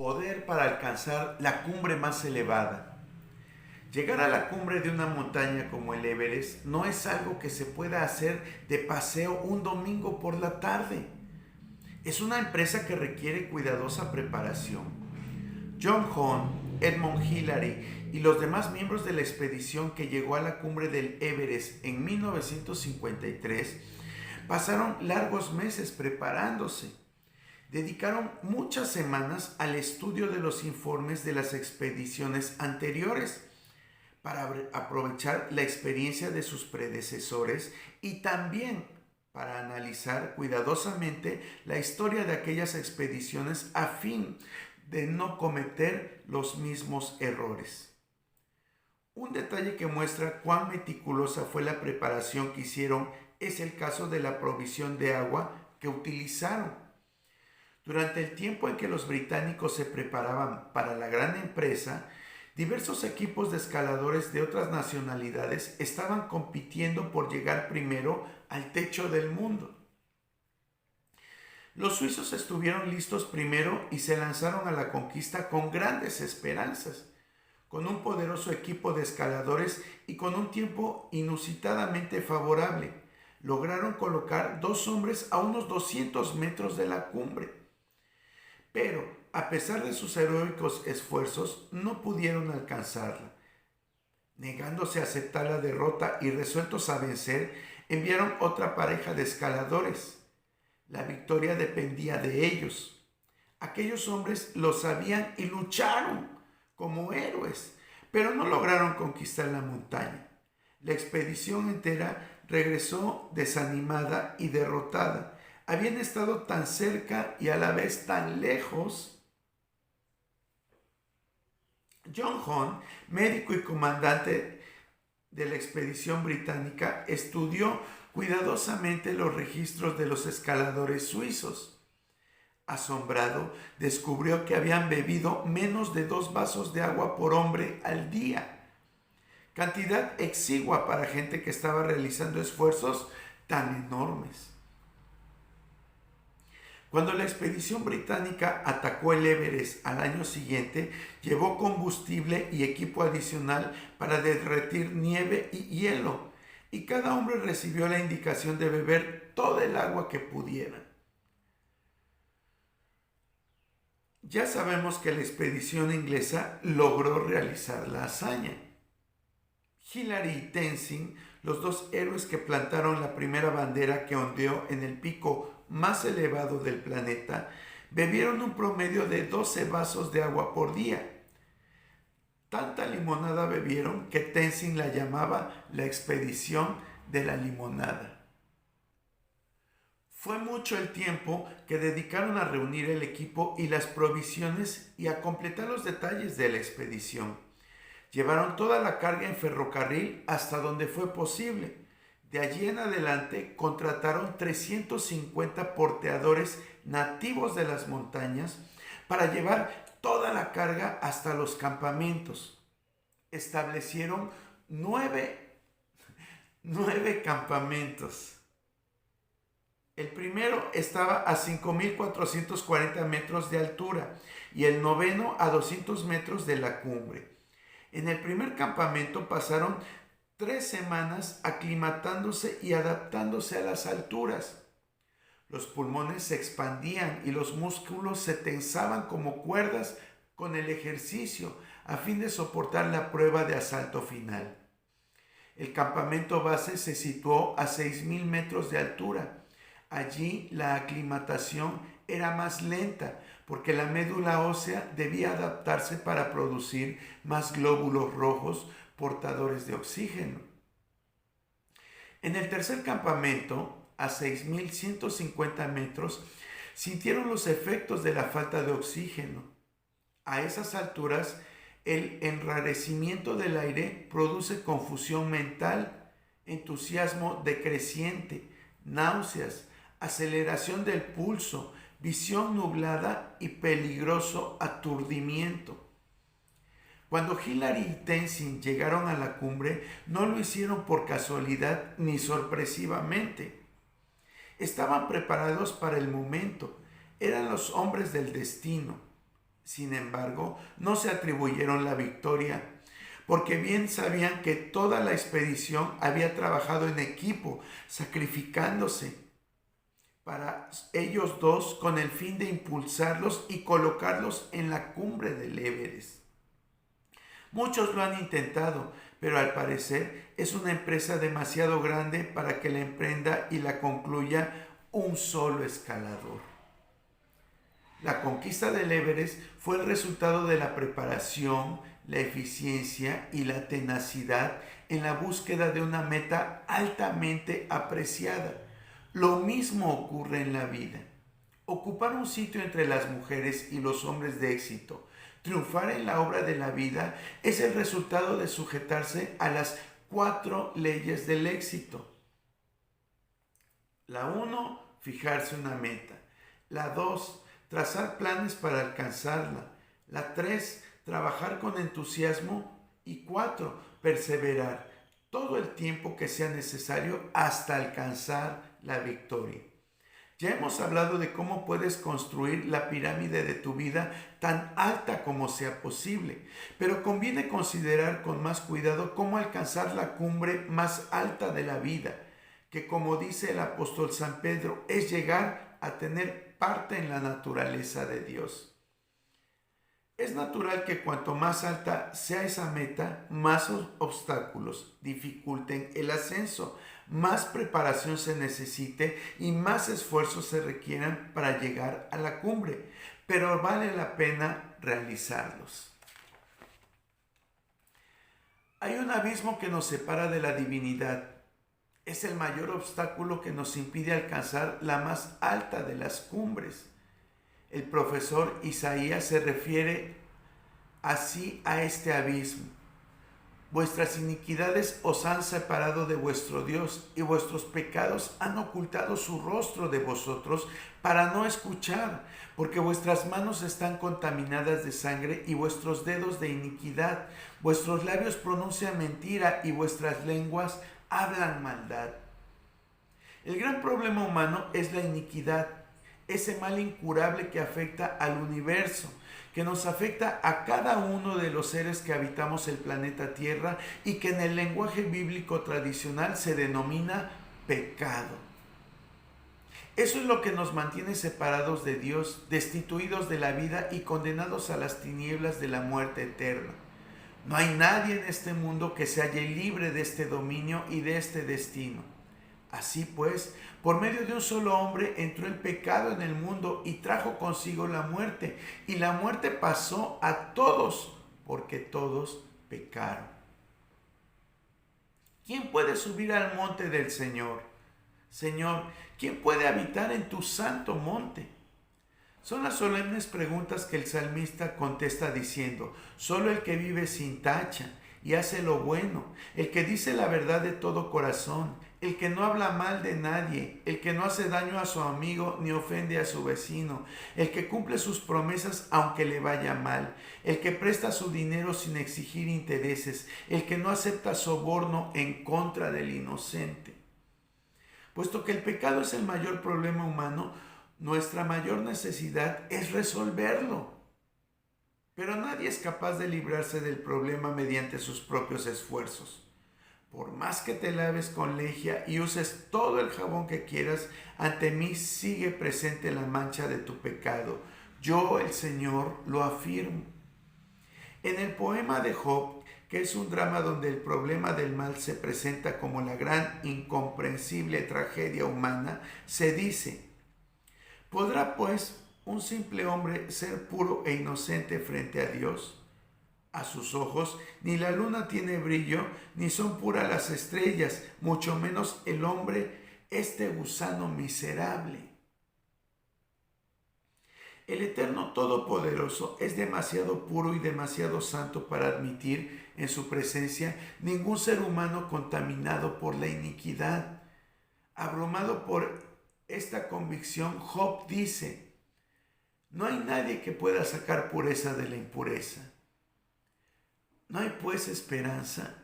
Poder para alcanzar la cumbre más elevada. Llegar a la cumbre de una montaña como el Everest no es algo que se pueda hacer de paseo un domingo por la tarde. Es una empresa que requiere cuidadosa preparación. John Hunt, Edmund Hillary y los demás miembros de la expedición que llegó a la cumbre del Everest en 1953 pasaron largos meses preparándose. Dedicaron muchas semanas al estudio de los informes de las expediciones anteriores para aprovechar la experiencia de sus predecesores y también para analizar cuidadosamente la historia de aquellas expediciones a fin de no cometer los mismos errores. Un detalle que muestra cuán meticulosa fue la preparación que hicieron es el caso de la provisión de agua que utilizaron. Durante el tiempo en que los británicos se preparaban para la gran empresa, diversos equipos de escaladores de otras nacionalidades estaban compitiendo por llegar primero al techo del mundo. Los suizos estuvieron listos primero y se lanzaron a la conquista con grandes esperanzas. Con un poderoso equipo de escaladores y con un tiempo inusitadamente favorable, lograron colocar dos hombres a unos 200 metros de la cumbre. Pero, a pesar de sus heroicos esfuerzos, no pudieron alcanzarla. Negándose a aceptar la derrota y resueltos a vencer, enviaron otra pareja de escaladores. La victoria dependía de ellos. Aquellos hombres lo sabían y lucharon como héroes, pero no lograron conquistar la montaña. La expedición entera regresó desanimada y derrotada. Habían estado tan cerca y a la vez tan lejos. John Hunt, médico y comandante de la expedición británica, estudió cuidadosamente los registros de los escaladores suizos. Asombrado, descubrió que habían bebido menos de 2 vasos de agua por hombre al día, cantidad exigua para gente que estaba realizando esfuerzos tan enormes. Cuando la expedición británica atacó el Everest al año siguiente, llevó combustible y equipo adicional para derretir nieve y hielo, y cada hombre recibió la indicación de beber toda el agua que pudiera. Ya sabemos que la expedición inglesa logró realizar la hazaña. Hillary y Tenzing, los dos héroes que plantaron la primera bandera que ondeó en el pico más elevado del planeta, bebieron un promedio de 12 vasos de agua por día. Tanta limonada bebieron que Tenzing la llamaba la expedición de la limonada. Fue mucho el tiempo que dedicaron a reunir el equipo y las provisiones y a completar los detalles de la expedición. Llevaron toda la carga en ferrocarril hasta donde fue posible. De allí en adelante contrataron 350 porteadores nativos de las montañas para llevar toda la carga hasta los campamentos. Establecieron nueve campamentos. El primero estaba a 5.440 metros de altura y el noveno a 200 metros de la cumbre. En el primer campamento pasaron 3 semanas aclimatándose y adaptándose a las alturas. Los pulmones se expandían y los músculos se tensaban como cuerdas con el ejercicio a fin de soportar la prueba de asalto final. El campamento base se situó a 6.000 metros de altura. Allí la aclimatación era más lenta porque la médula ósea debía adaptarse para producir más glóbulos rojos portadores de oxígeno. En el tercer campamento, a 6.150 metros, sintieron los efectos de la falta de oxígeno. A esas alturas, el enrarecimiento del aire produce confusión mental, entusiasmo decreciente, náuseas, aceleración del pulso, visión nublada y peligroso aturdimiento. Cuando Hillary y Tenzing llegaron a la cumbre, no lo hicieron por casualidad ni sorpresivamente. Estaban preparados para el momento, eran los hombres del destino. Sin embargo, no se atribuyeron la victoria, porque bien sabían que toda la expedición había trabajado en equipo, sacrificándose para ellos dos con el fin de impulsarlos y colocarlos en la cumbre del Everest. Muchos lo han intentado, pero al parecer es una empresa demasiado grande para que la emprenda y la concluya un solo escalador. La conquista del Everest fue el resultado de la preparación, la eficiencia y la tenacidad en la búsqueda de una meta altamente apreciada. Lo mismo ocurre en la vida. Ocupar un sitio entre las mujeres y los hombres de éxito, triunfar en la obra de la vida, es el resultado de sujetarse a las 4 leyes del éxito. La 1, fijarse una meta. La 2, trazar planes para alcanzarla. La 3, trabajar con entusiasmo. Y 4, perseverar todo el tiempo que sea necesario hasta alcanzar la victoria. Ya hemos hablado de cómo puedes construir la pirámide de tu vida tan alta como sea posible, pero conviene considerar con más cuidado cómo alcanzar la cumbre más alta de la vida, que como dice el apóstol San Pedro, es llegar a tener parte en la naturaleza de Dios. Es natural que cuanto más alta sea esa meta, más obstáculos dificulten el ascenso, más preparación se necesite y más esfuerzos se requieran para llegar a la cumbre, pero vale la pena realizarlos. Hay un abismo que nos separa de la divinidad. Es el mayor obstáculo que nos impide alcanzar la más alta de las cumbres. El profesor Isaías se refiere así a este abismo. Vuestras iniquidades os han separado de vuestro Dios, y vuestros pecados han ocultado su rostro de vosotros para no escuchar, porque vuestras manos están contaminadas de sangre y vuestros dedos de iniquidad. Vuestros labios pronuncian mentira y vuestras lenguas hablan maldad. El gran problema humano es la iniquidad, ese mal incurable que afecta al universo, que nos afecta a cada uno de los seres que habitamos el planeta Tierra y que en el lenguaje bíblico tradicional se denomina pecado. Eso es lo que nos mantiene separados de Dios, destituidos de la vida y condenados a las tinieblas de la muerte eterna. No hay nadie en este mundo que se halle libre de este dominio y de este destino. Así pues, por medio de un solo hombre entró el pecado en el mundo y trajo consigo la muerte. Y la muerte pasó a todos, porque todos pecaron. ¿Quién puede subir al monte del Señor? Señor, ¿quién puede habitar en tu santo monte? Son las solemnes preguntas que el salmista contesta diciendo: solo el que vive sin tacha y hace lo bueno, el que dice la verdad de todo corazón, el que no habla mal de nadie, el que no hace daño a su amigo ni ofende a su vecino, el que cumple sus promesas aunque le vaya mal, el que presta su dinero sin exigir intereses, el que no acepta soborno en contra del inocente. Puesto que el pecado es el mayor problema humano, nuestra mayor necesidad es resolverlo. Pero nadie es capaz de librarse del problema mediante sus propios esfuerzos. Por más que te laves con lejía y uses todo el jabón que quieras, ante mí sigue presente la mancha de tu pecado. Yo, el Señor, lo afirmo. En el poema de Job, que es un drama donde el problema del mal se presenta como la gran incomprensible tragedia humana, se dice: ¿podrá pues un simple hombre ser puro e inocente frente a Dios? A sus ojos ni la luna tiene brillo, ni son puras las estrellas, mucho menos el hombre, este gusano miserable. El Eterno Todopoderoso es demasiado puro y demasiado santo para admitir en su presencia ningún ser humano contaminado por la iniquidad. Abrumado por esta convicción, Job dice: no hay nadie que pueda sacar pureza de la impureza. ¿No hay pues esperanza?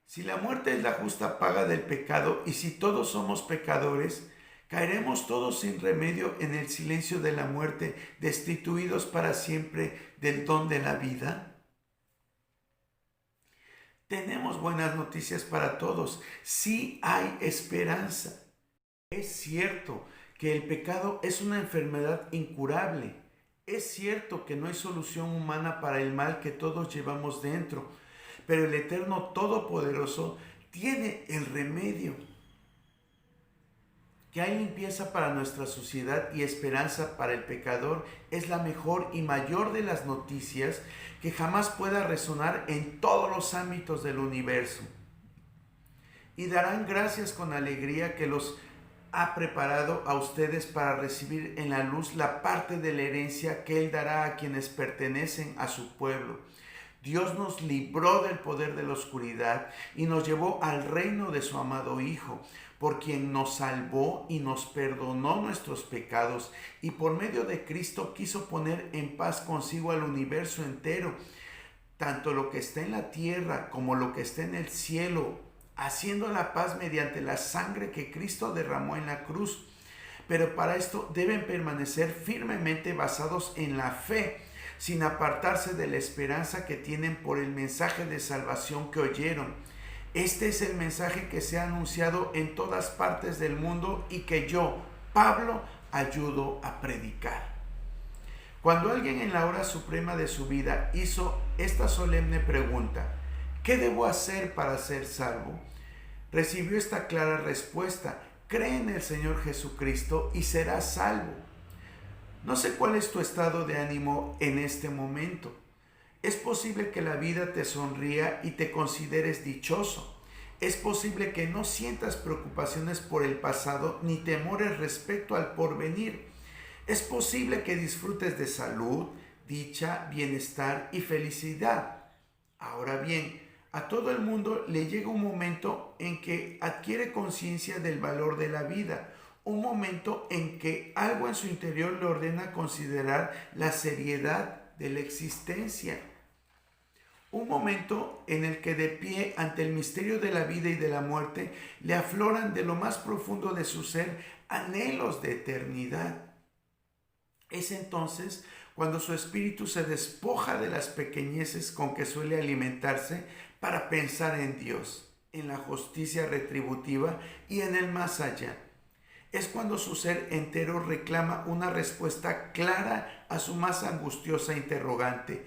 Si la muerte es la justa paga del pecado y si todos somos pecadores, Caeremos todos sin remedio en el silencio de la muerte, destituidos para siempre del don de la vida. Tenemos buenas noticias para todos. Sí hay esperanza. Es cierto que el pecado es una enfermedad incurable. Es cierto que no hay solución humana para el mal que todos llevamos dentro, pero el Eterno Todopoderoso tiene el remedio. Que hay limpieza para nuestra sociedad y esperanza para el pecador es la mejor y mayor de las noticias que jamás pueda resonar en todos los ámbitos del universo. Y darán gracias con alegría que los ha preparado a ustedes para recibir en la luz la parte de la herencia que Él dará a quienes pertenecen a su pueblo. Dios nos libró del poder de la oscuridad y nos llevó al reino de su amado Hijo, por quien nos salvó y nos perdonó nuestros pecados, y por medio de Cristo quiso poner en paz consigo al universo entero, tanto lo que está en la tierra como lo que está en el cielo, haciendo la paz mediante la sangre que Cristo derramó en la cruz. Pero para esto deben permanecer firmemente basados en la fe, sin apartarse de la esperanza que tienen por el mensaje de salvación que oyeron. Este es el mensaje que se ha anunciado en todas partes del mundo y que yo, Pablo, ayudo a predicar. Cuando alguien en la hora suprema de su vida hizo esta solemne pregunta, ¿qué debo hacer para ser salvo?, recibió esta clara respuesta: cree en el Señor Jesucristo y serás salvo. No sé cuál es tu estado de ánimo en este momento. Es posible que la vida te sonría y te consideres dichoso. Es posible que no sientas preocupaciones por el pasado ni temores respecto al porvenir. Es posible que disfrutes de salud, dicha, bienestar y felicidad. Ahora bien, a todo el mundo le llega un momento en que adquiere conciencia del valor de la vida, un momento en que algo en su interior le ordena considerar la seriedad de la existencia. Un momento en el que de pie ante el misterio de la vida y de la muerte le afloran de lo más profundo de su ser anhelos de eternidad. Es entonces cuando su espíritu se despoja de las pequeñeces con que suele alimentarse para pensar en Dios, en la justicia retributiva y en el más allá. Es cuando su ser entero reclama una respuesta clara a su más angustiosa interrogante: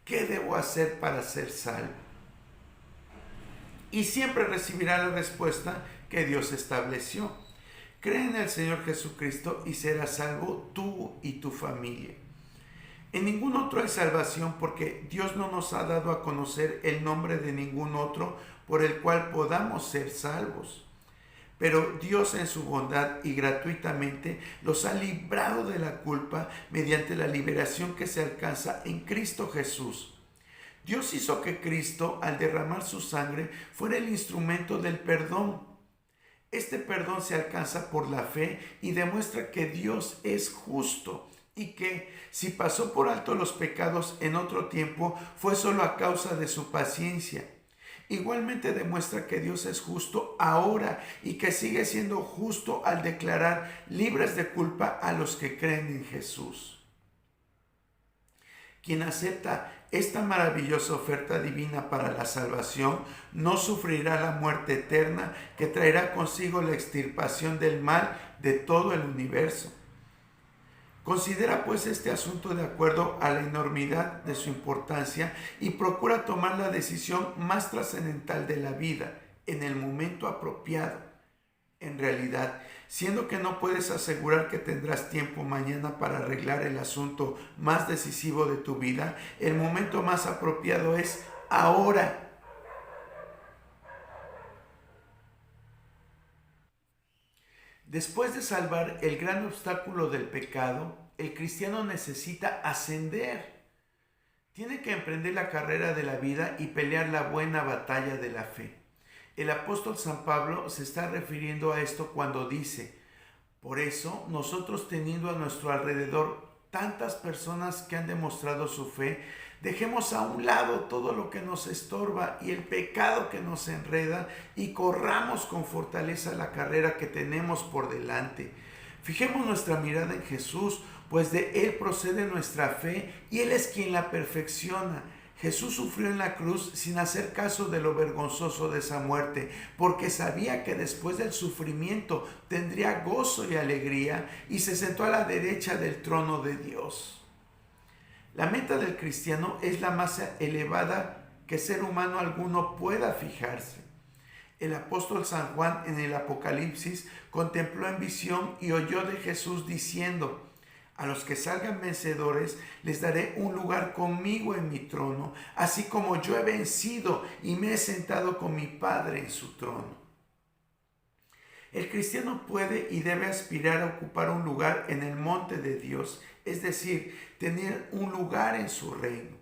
¿qué debo hacer para ser salvo? Y siempre recibirá la respuesta que Dios estableció: cree en el Señor Jesucristo y serás salvo tú y tu familia. En ningún otro hay salvación, porque Dios no nos ha dado a conocer el nombre de ningún otro por el cual podamos ser salvos. Pero Dios en su bondad y gratuitamente los ha librado de la culpa mediante la liberación que se alcanza en Cristo Jesús. Dios hizo que Cristo, al derramar su sangre, fuera el instrumento del perdón. Este perdón se alcanza por la fe y demuestra que Dios es justo y que, si pasó por alto los pecados en otro tiempo, fue solo a causa de su paciencia. Igualmente demuestra que Dios es justo ahora y que sigue siendo justo al declarar libres de culpa a los que creen en Jesús. Quien acepta esta maravillosa oferta divina para la salvación no sufrirá la muerte eterna que traerá consigo la extirpación del mal de todo el universo. Considera pues este asunto de acuerdo a la enormidad de su importancia y procura tomar la decisión más trascendental de la vida en el momento apropiado. En realidad, siendo que no puedes asegurar que tendrás tiempo mañana para arreglar el asunto más decisivo de tu vida, el momento más apropiado es ahora. Después de salvar el gran obstáculo del pecado, el cristiano necesita ascender. Tiene que emprender la carrera de la vida y pelear la buena batalla de la fe. El apóstol San Pablo se está refiriendo a esto cuando dice: por eso nosotros, teniendo a nuestro alrededor tantas personas que han demostrado su fe, dejemos a un lado todo lo que nos estorba y el pecado que nos enreda y corramos con fortaleza la carrera que tenemos por delante. Fijemos nuestra mirada en Jesús, pues de Él procede nuestra fe y Él es quien la perfecciona. Jesús sufrió en la cruz sin hacer caso de lo vergonzoso de esa muerte, porque sabía que después del sufrimiento tendría gozo y alegría y se sentó a la derecha del trono de Dios. La meta del cristiano es la más elevada que ser humano alguno pueda fijarse. El apóstol San Juan en el Apocalipsis contempló en visión y oyó de Jesús diciendo: a los que salgan vencedores les daré un lugar conmigo en mi trono, así como yo he vencido y me he sentado con mi Padre en su trono. El cristiano puede y debe aspirar a ocupar un lugar en el monte de Dios, es decir, tener un lugar en su reino.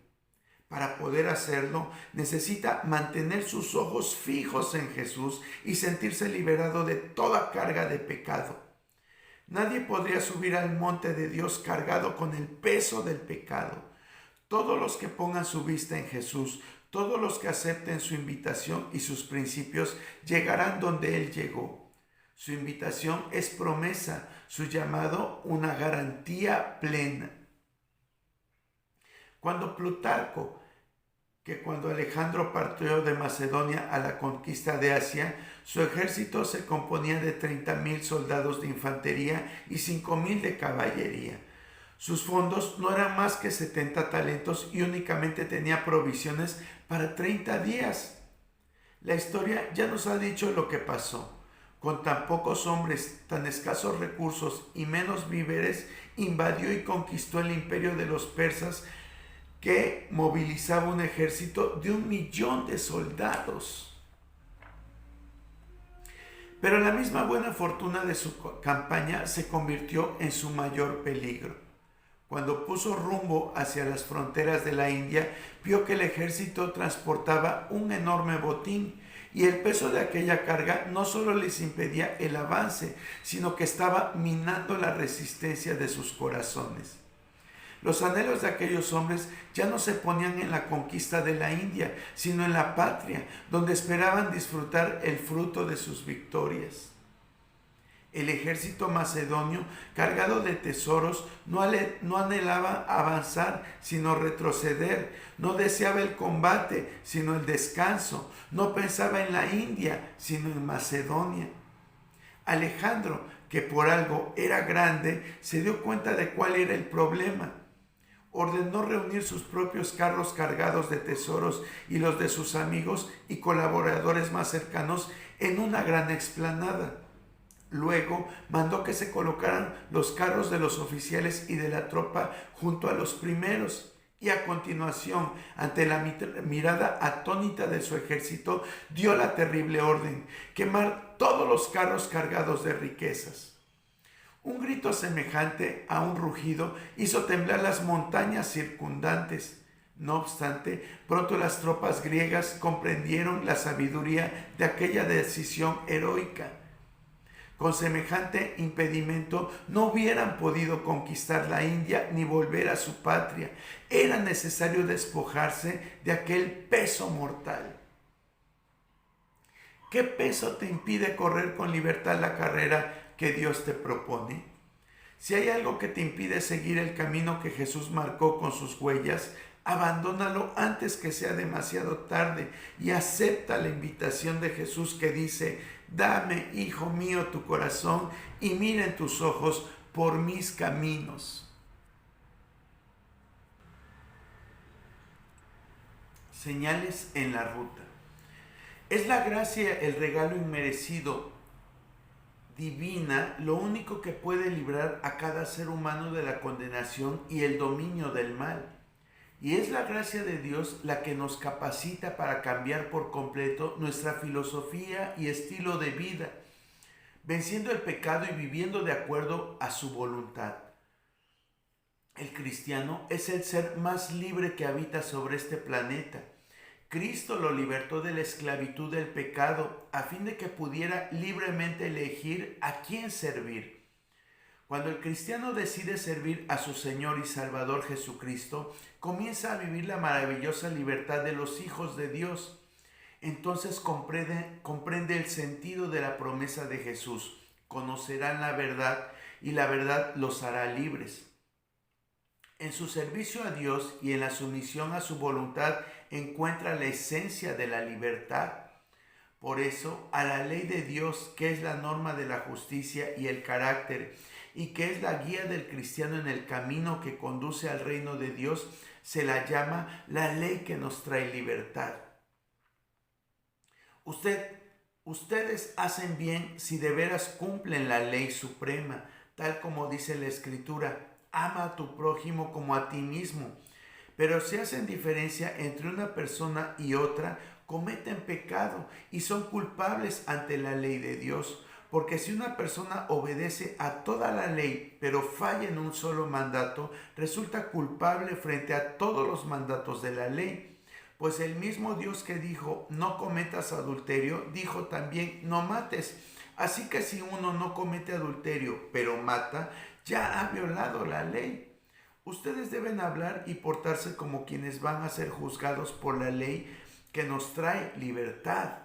Para poder hacerlo, necesita mantener sus ojos fijos en Jesús y sentirse liberado de toda carga de pecado. Nadie podría subir al monte de Dios cargado con el peso del pecado. Todos los que pongan su vista en Jesús, todos los que acepten su invitación y sus principios, llegarán donde Él llegó. Su invitación es promesa, su llamado una garantía plena. Cuando Plutarco, cuando Alejandro partió de Macedonia a la conquista de Asia, su ejército se componía de 30,000 soldados de infantería y 5,000 de caballería. Sus fondos no eran más que 70 talentos y únicamente tenía provisiones para 30 días. La historia ya nos ha dicho lo que pasó. Con tan pocos hombres, tan escasos recursos y menos víveres, invadió y conquistó el imperio de los persas, que movilizaba un ejército de 1,000,000 de soldados. Pero la misma buena fortuna de su campaña se convirtió en su mayor peligro. Cuando puso rumbo hacia las fronteras de la India, vio que el ejército transportaba un enorme botín y el peso de aquella carga no solo les impedía el avance, sino que estaba minando la resistencia de sus corazones. Los anhelos de aquellos hombres ya no se ponían en la conquista de la India, sino en la patria, donde esperaban disfrutar el fruto de sus victorias. El ejército macedonio, cargado de tesoros, no anhelaba avanzar, sino retroceder. No deseaba el combate, sino el descanso. No pensaba en la India, sino en Macedonia. Alejandro, que por algo era grande, se dio cuenta de cuál era el problema. Ordenó reunir sus propios carros cargados de tesoros y los de sus amigos y colaboradores más cercanos en una gran explanada. Luego mandó que se colocaran los carros de los oficiales y de la tropa junto a los primeros. Y a continuación, ante la mirada atónita de su ejército, dio la terrible orden: quemar todos los carros cargados de riquezas. Un grito semejante a un rugido hizo temblar las montañas circundantes. No obstante, pronto las tropas griegas comprendieron la sabiduría de aquella decisión heroica. Con semejante impedimento no hubieran podido conquistar la India ni volver a su patria. Era necesario despojarse de aquel peso mortal. ¿Qué peso te impide correr con libertad la carrera que Dios te propone? Si hay algo que te impide seguir el camino que Jesús marcó con sus huellas, abandónalo antes que sea demasiado tarde y acepta la invitación de Jesús que dice: dame, hijo mío, tu corazón y mira en tus ojos por mis caminos. Señales en la ruta. Es la gracia, el regalo inmerecido divina, lo único que puede librar a cada ser humano de la condenación y el dominio del mal. Y es la gracia de Dios la que nos capacita para cambiar por completo nuestra filosofía y estilo de vida, venciendo el pecado y viviendo de acuerdo a su voluntad. El cristiano es el ser más libre que habita sobre este planeta. Cristo lo libertó de la esclavitud del pecado a fin de que pudiera libremente elegir a quién servir. Cuando el cristiano decide servir a su Señor y Salvador Jesucristo, comienza a vivir la maravillosa libertad de los hijos de Dios. Entonces comprende el sentido de la promesa de Jesús. Conocerán la verdad y la verdad los hará libres. En su servicio a Dios y en la sumisión a su voluntad encuentra la esencia de la libertad. Por eso, a la ley de Dios, que es la norma de la justicia y el carácter, y que es la guía del cristiano en el camino que conduce al reino de Dios, se la llama la ley que nos trae libertad. Ustedes hacen bien si de veras cumplen la ley suprema, tal como dice la Escritura: ama a tu prójimo como a ti mismo. Pero si hacen diferencia entre una persona y otra, cometen pecado y son culpables ante la ley de Dios. Porque si una persona obedece a toda la ley, pero falla en un solo mandato, resulta culpable frente a todos los mandatos de la ley. Pues el mismo Dios que dijo, no cometas adulterio, dijo también, no mates. Así que si uno no comete adulterio, pero mata, ya ha violado la ley. Ustedes deben hablar y portarse como quienes van a ser juzgados por la ley que nos trae libertad.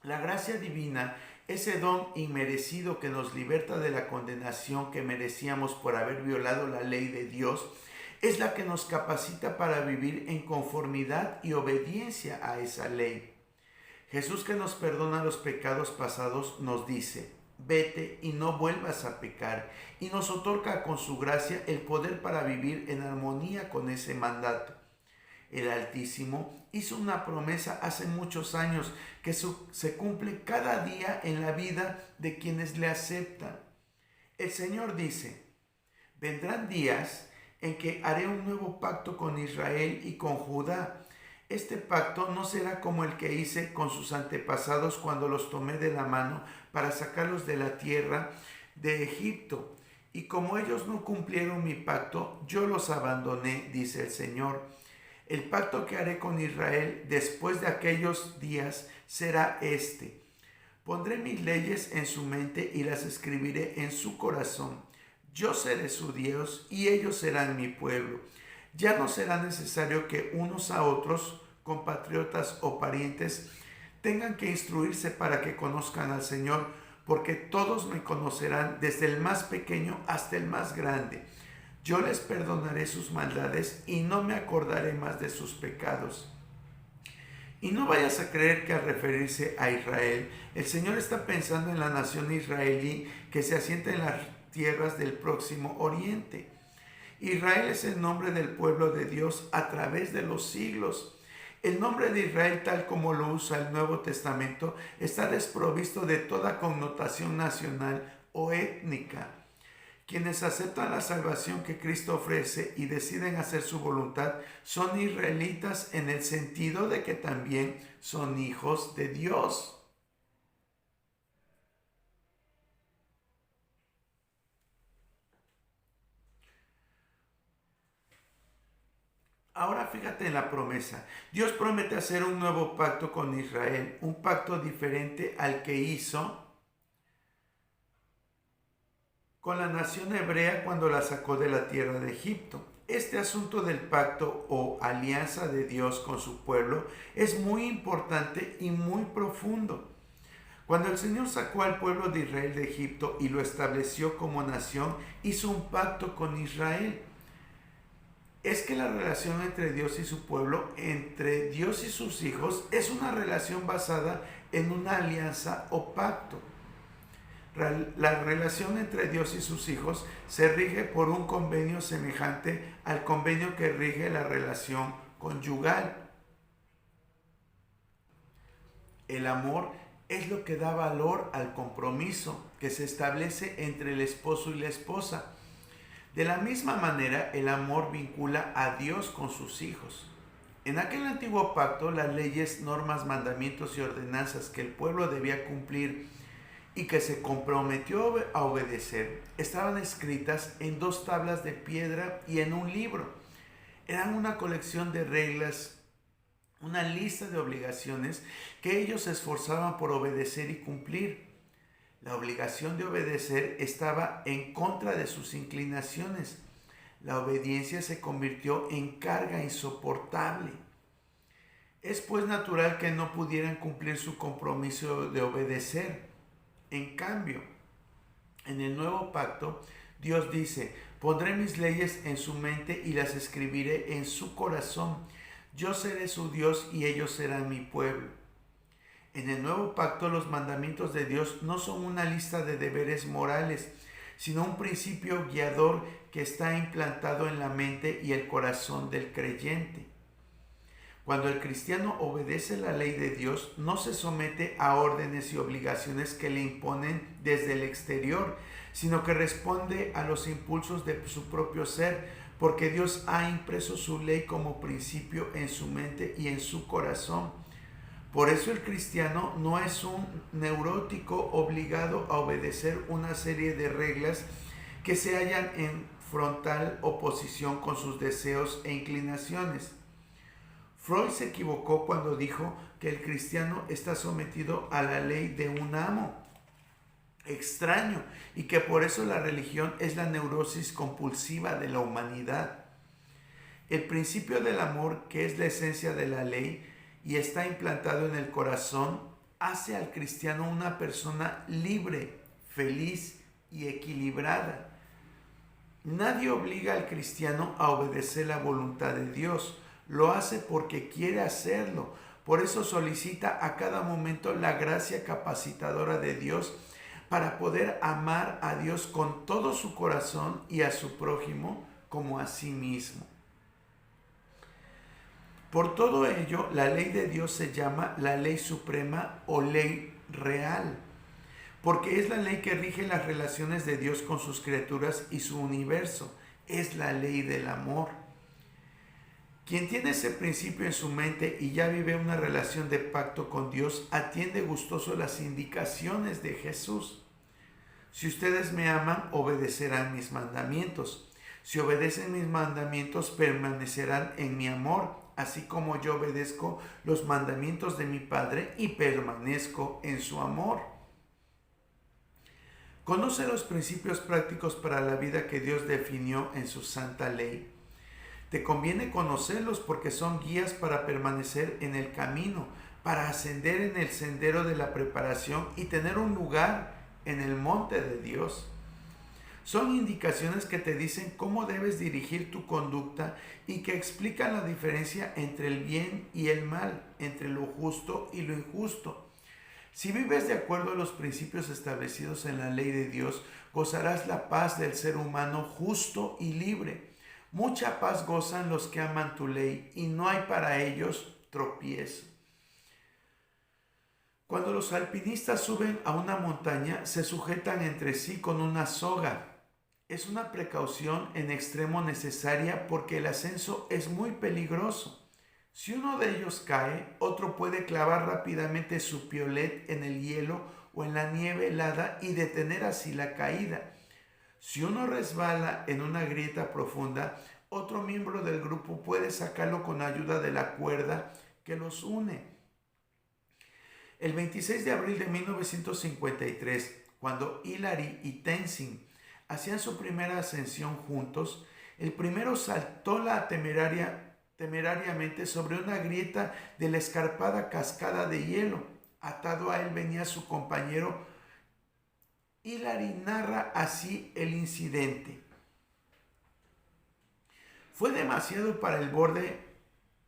La gracia divina, ese don inmerecido que nos liberta de la condenación que merecíamos por haber violado la ley de Dios, es la que nos capacita para vivir en conformidad y obediencia a esa ley. Jesús, que nos perdona los pecados pasados, nos dice: vete y no vuelvas a pecar, y nos otorga con su gracia el poder para vivir en armonía con ese mandato. El Altísimo hizo una promesa hace muchos años que se cumple cada día en la vida de quienes le aceptan. El Señor dice: vendrán días en que haré un nuevo pacto con Israel y con Judá. Este pacto no será como el que hice con sus antepasados cuando los tomé de la mano para sacarlos de la tierra de Egipto. Y como ellos no cumplieron mi pacto, yo los abandoné, dice el Señor. El pacto que haré con Israel después de aquellos días será este: pondré mis leyes en su mente y las escribiré en su corazón. Yo seré su Dios y ellos serán mi pueblo. Ya no será necesario que unos a otros, compatriotas o parientes, tengan que instruirse para que conozcan al Señor, porque todos me conocerán, desde el más pequeño hasta el más grande. Yo les perdonaré sus maldades y no me acordaré más de sus pecados. Y no vayas a creer que al referirse a Israel, el Señor está pensando en la nación israelí que se asienta en las tierras del Próximo Oriente. Israel es el nombre del pueblo de Dios a través de los siglos. El nombre de Israel, tal como lo usa el Nuevo Testamento, está desprovisto de toda connotación nacional o étnica. Quienes aceptan la salvación que Cristo ofrece y deciden hacer su voluntad son israelitas en el sentido de que también son hijos de Dios. Ahora fíjate en la promesa. Dios promete hacer un nuevo pacto con Israel, un pacto diferente al que hizo con la nación hebrea cuando la sacó de la tierra de Egipto. Este asunto del pacto o alianza de Dios con su pueblo es muy importante y muy profundo. Cuando el Señor sacó al pueblo de Israel de Egipto y lo estableció como nación, hizo un pacto con Israel. Es que la relación entre Dios y su pueblo, entre Dios y sus hijos, es una relación basada en una alianza o pacto. La relación entre Dios y sus hijos se rige por un convenio semejante al convenio que rige la relación conyugal. El amor es lo que da valor al compromiso que se establece entre el esposo y la esposa. De la misma manera, el amor vincula a Dios con sus hijos. En aquel antiguo pacto, las leyes, normas, mandamientos y ordenanzas que el pueblo debía cumplir y que se comprometió a obedecer estaban escritas en 2 tablas de piedra y en un libro. Eran una colección de reglas, una lista de obligaciones que ellos se esforzaban por obedecer y cumplir. La obligación de obedecer estaba en contra de sus inclinaciones. La obediencia se convirtió en carga insoportable. Es pues natural que no pudieran cumplir su compromiso de obedecer. En cambio, en el nuevo pacto, Dios dice: pondré mis leyes en su mente y las escribiré en su corazón. Yo seré su Dios y ellos serán mi pueblo. En el nuevo pacto, los mandamientos de Dios no son una lista de deberes morales, sino un principio guiador que está implantado en la mente y el corazón del creyente. Cuando el cristiano obedece la ley de Dios, no se somete a órdenes y obligaciones que le imponen desde el exterior, sino que responde a los impulsos de su propio ser, porque Dios ha impreso su ley como principio en su mente y en su corazón. Por eso el cristiano no es un neurótico obligado a obedecer una serie de reglas que se hallan en frontal oposición con sus deseos e inclinaciones. Freud se equivocó cuando dijo que el cristiano está sometido a la ley de un amo extraño y que por eso la religión es la neurosis compulsiva de la humanidad. El principio del amor, que es la esencia de la ley y está implantado en el corazón, hace al cristiano una persona libre, feliz y equilibrada. Nadie obliga al cristiano a obedecer la voluntad de Dios. Lo hace porque quiere hacerlo. Por eso solicita a cada momento la gracia capacitadora de Dios para poder amar a Dios con todo su corazón y a su prójimo como a sí mismo. Por todo ello, la ley de Dios se llama la ley suprema o ley real, porque es la ley que rige las relaciones de Dios con sus criaturas y su universo. Es la ley del amor. Quien tiene ese principio en su mente y ya vive una relación de pacto con Dios, atiende gustoso las indicaciones de Jesús. Si ustedes me aman, obedecerán mis mandamientos. Si obedecen mis mandamientos, permanecerán en mi amor, así como yo obedezco los mandamientos de mi Padre y permanezco en su amor. Conoce los principios prácticos para la vida que Dios definió en su santa ley. Te conviene conocerlos porque son guías para permanecer en el camino, para ascender en el sendero de la preparación y tener un lugar en el monte de Dios. Son indicaciones que te dicen cómo debes dirigir tu conducta y que explican la diferencia entre el bien y el mal, entre lo justo y lo injusto. Si vives de acuerdo a los principios establecidos en la ley de Dios, gozarás la paz del ser humano justo y libre. Mucha paz gozan los que aman tu ley y no hay para ellos tropiezo. Cuando los alpinistas suben a una montaña, se sujetan entre sí con una soga. Es una precaución en extremo necesaria porque el ascenso es muy peligroso. Si uno de ellos cae, otro puede clavar rápidamente su piolet en el hielo o en la nieve helada y detener así la caída. Si uno resbala en una grieta profunda, otro miembro del grupo puede sacarlo con ayuda de la cuerda que los une. El 26 de abril de 1953, cuando Hillary y Tenzin hacían su primera ascensión juntos, el primero saltó temerariamente sobre una grieta de la escarpada cascada de hielo. Atado a él venía su compañero. Hillary narra así el incidente. Fue demasiado para el borde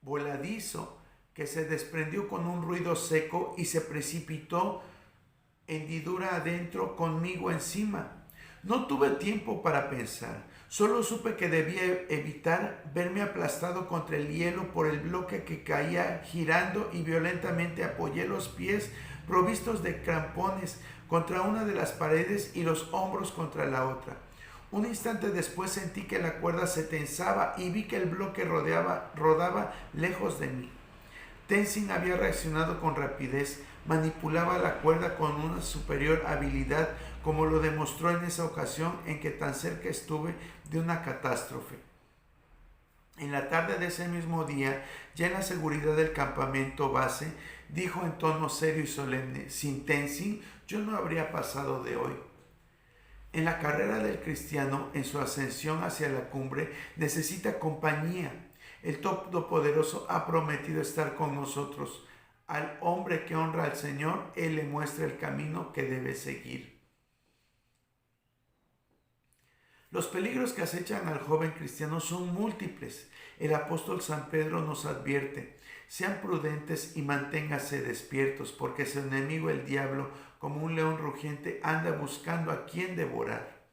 voladizo, que se desprendió con un ruido seco y se precipitó hendidura adentro conmigo encima. No tuve tiempo para pensar. Solo supe que debía evitar verme aplastado contra el hielo por el bloque que caía girando y violentamente apoyé los pies provistos de crampones contra una de las paredes y los hombros contra la otra. Un instante después sentí que la cuerda se tensaba y vi que el bloque rodaba lejos de mí. Tenzin había reaccionado con rapidez, manipulaba la cuerda con una superior habilidad, como lo demostró en esa ocasión en que tan cerca estuve de una catástrofe. En la tarde de ese mismo día, ya en la seguridad del campamento base, dijo en tono serio y solemne: sin Tenzin yo no habría pasado de hoy. En la carrera del cristiano, en su ascensión hacia la cumbre, necesita compañía. El Todopoderoso ha prometido estar con nosotros. Al hombre que honra al Señor, Él le muestra el camino que debe seguir. Los peligros que acechan al joven cristiano son múltiples. El apóstol San Pedro nos advierte: sean prudentes y manténganse despiertos, porque su enemigo el diablo, como un león rugiente, anda buscando a quien devorar.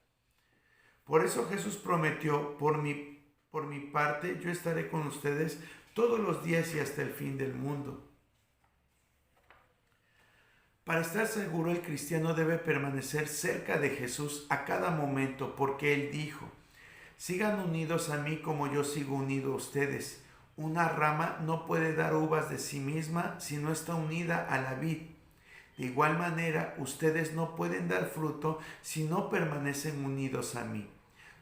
Por eso Jesús prometió: por mi parte, yo estaré con ustedes todos los días y hasta el fin del mundo. Para estar seguro, el cristiano debe permanecer cerca de Jesús a cada momento, porque Él dijo: sigan unidos a mí como yo sigo unido a ustedes. Una rama no puede dar uvas de sí misma si no está unida a la vid. De igual manera, ustedes no pueden dar fruto si no permanecen unidos a mí.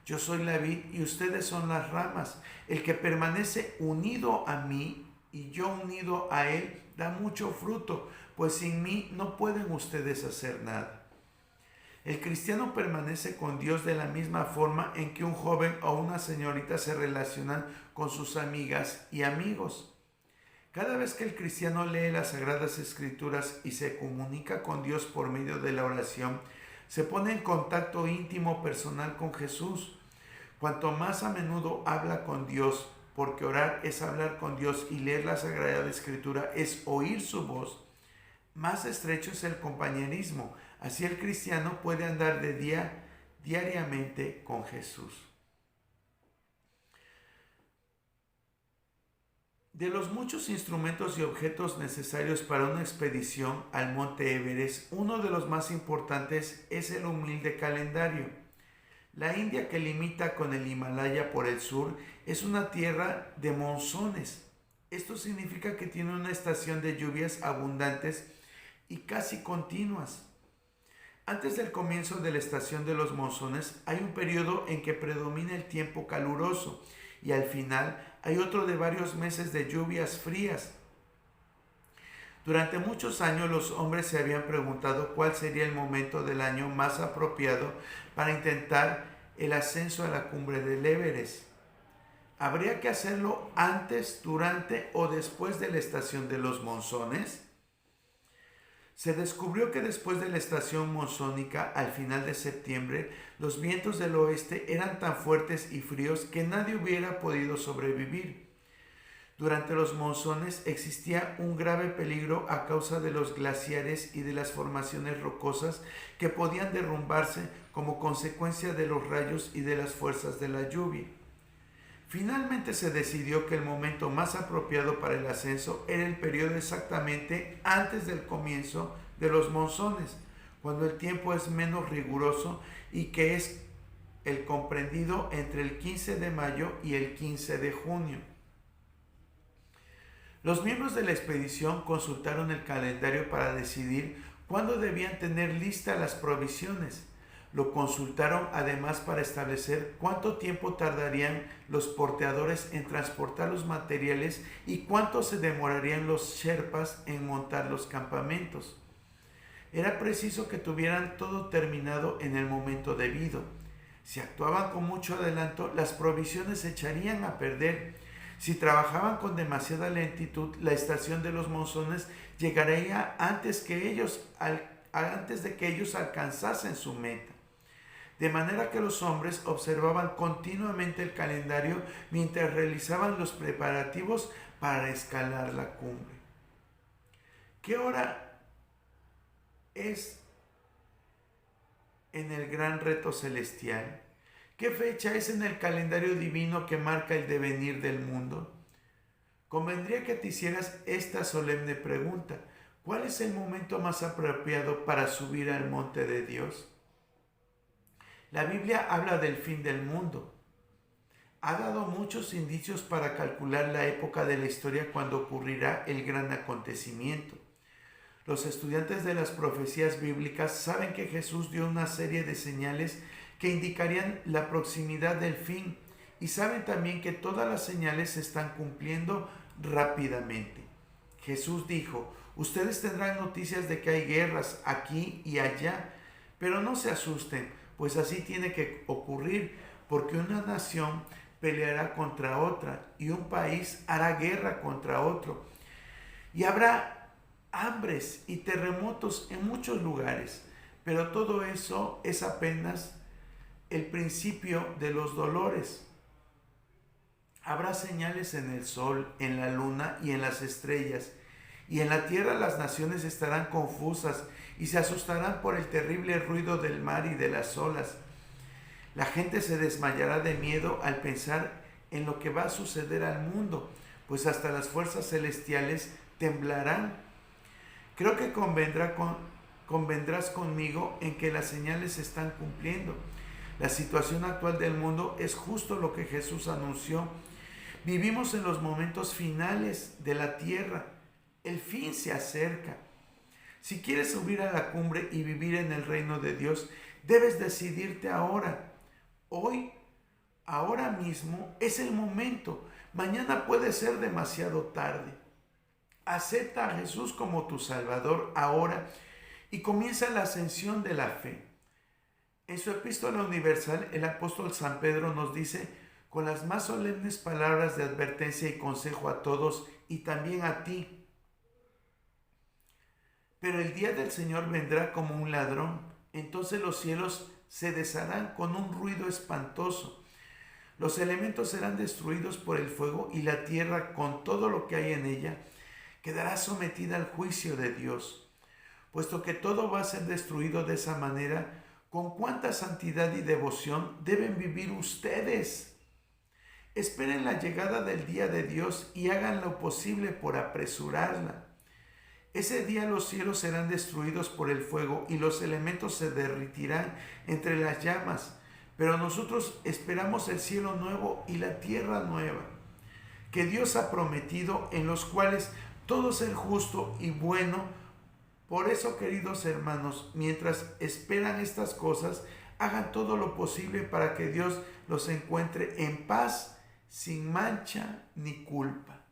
Yo soy la vid y ustedes son las ramas. El que permanece unido a mí y yo unido a él da mucho fruto, pues sin mí no pueden ustedes hacer nada. El cristiano permanece con Dios de la misma forma en que un joven o una señorita se relacionan con sus amigas y amigos. Cada vez que el cristiano lee las Sagradas Escrituras y se comunica con Dios por medio de la oración, se pone en contacto íntimo personal con Jesús. Cuanto más a menudo habla con Dios, porque orar es hablar con Dios y leer la Sagrada Escritura es oír su voz, más estrecho es el compañerismo. Así el cristiano puede andar diariamente con Jesús. De los muchos instrumentos y objetos necesarios para una expedición al monte Everest, uno de los más importantes es el humilde calendario. La India, que limita con el Himalaya por el sur, es una tierra de monzones. Esto significa que tiene una estación de lluvias abundantes y casi continuas. Antes del comienzo de la estación de los monzones hay un periodo en que predomina el tiempo caluroso y al final hay otro de varios meses de lluvias frías. Durante muchos años los hombres se habían preguntado cuál sería el momento del año más apropiado para intentar el ascenso a la cumbre del Everest. ¿Habría que hacerlo antes, durante o después de la estación de los monzones? Se descubrió que después de la estación monzónica, al final de septiembre, los vientos del oeste eran tan fuertes y fríos que nadie hubiera podido sobrevivir. Durante los monzones existía un grave peligro a causa de los glaciares y de las formaciones rocosas que podían derrumbarse como consecuencia de los rayos y de las fuerzas de la lluvia. Finalmente se decidió que el momento más apropiado para el ascenso era el periodo exactamente antes del comienzo de los monzones, cuando el tiempo es menos riguroso y que es el comprendido entre el 15 de mayo y el 15 de junio. Los miembros de la expedición consultaron el calendario para decidir cuándo debían tener listas las provisiones. Lo consultaron además para establecer cuánto tiempo tardarían los porteadores en transportar los materiales y cuánto se demorarían los sherpas en montar los campamentos. Era preciso que tuvieran todo terminado en el momento debido. Si actuaban con mucho adelanto, las provisiones se echarían a perder. Si trabajaban con demasiada lentitud, la estación de los monzones llegaría antes de que ellos alcanzasen su meta. De manera que los hombres observaban continuamente el calendario mientras realizaban los preparativos para escalar la cumbre. ¿Qué hora es en el gran reto celestial? ¿Qué fecha es en el calendario divino que marca el devenir del mundo? Convendría que te hicieras esta solemne pregunta: ¿cuál es el momento más apropiado para subir al monte de Dios? La Biblia habla del fin del mundo. Ha dado muchos indicios para calcular la época de la historia cuando ocurrirá el gran acontecimiento. Los estudiantes de las profecías bíblicas saben que Jesús dio una serie de señales que indicarían la proximidad del fin y saben también que todas las señales se están cumpliendo rápidamente. Jesús dijo: ustedes tendrán noticias de que hay guerras aquí y allá, pero no se asusten, pues así tiene que ocurrir, porque una nación peleará contra otra y un país hará guerra contra otro. Y habrá hambres y terremotos en muchos lugares, pero todo eso es apenas el principio de los dolores. Habrá señales en el sol, en la luna y en las estrellas, y en la tierra las naciones estarán confusas y se asustarán por el terrible ruido del mar y de las olas. La gente se desmayará de miedo al pensar en lo que va a suceder al mundo, pues hasta las fuerzas celestiales temblarán. Creo que convendrás conmigo en que las señales se están cumpliendo. La situación actual del mundo es justo lo que Jesús anunció. Vivimos en los momentos finales de la tierra. El fin se acerca. Si quieres subir a la cumbre y vivir en el reino de Dios, debes decidirte ahora. Hoy, ahora mismo, es el momento. Mañana puede ser demasiado tarde. Acepta a Jesús como tu Salvador ahora y comienza la ascensión de la fe. En su epístola universal, el apóstol San Pedro nos dice con las más solemnes palabras de advertencia y consejo a todos y también a ti: pero el día del Señor vendrá como un ladrón. Entonces los cielos se desharán con un ruido espantoso. Los elementos serán destruidos por el fuego y la tierra con todo lo que hay en ella quedará sometida al juicio de Dios. Puesto que todo va a ser destruido de esa manera, ¿con cuánta santidad y devoción deben vivir ustedes? Esperen la llegada del día de Dios y hagan lo posible por apresurarla. Ese día los cielos serán destruidos por el fuego y los elementos se derretirán entre las llamas, pero nosotros esperamos el cielo nuevo y la tierra nueva, que Dios ha prometido, en los cuales todo ser justo y bueno. Por eso, queridos hermanos, mientras esperan estas cosas, hagan todo lo posible para que Dios los encuentre en paz, sin mancha ni culpa.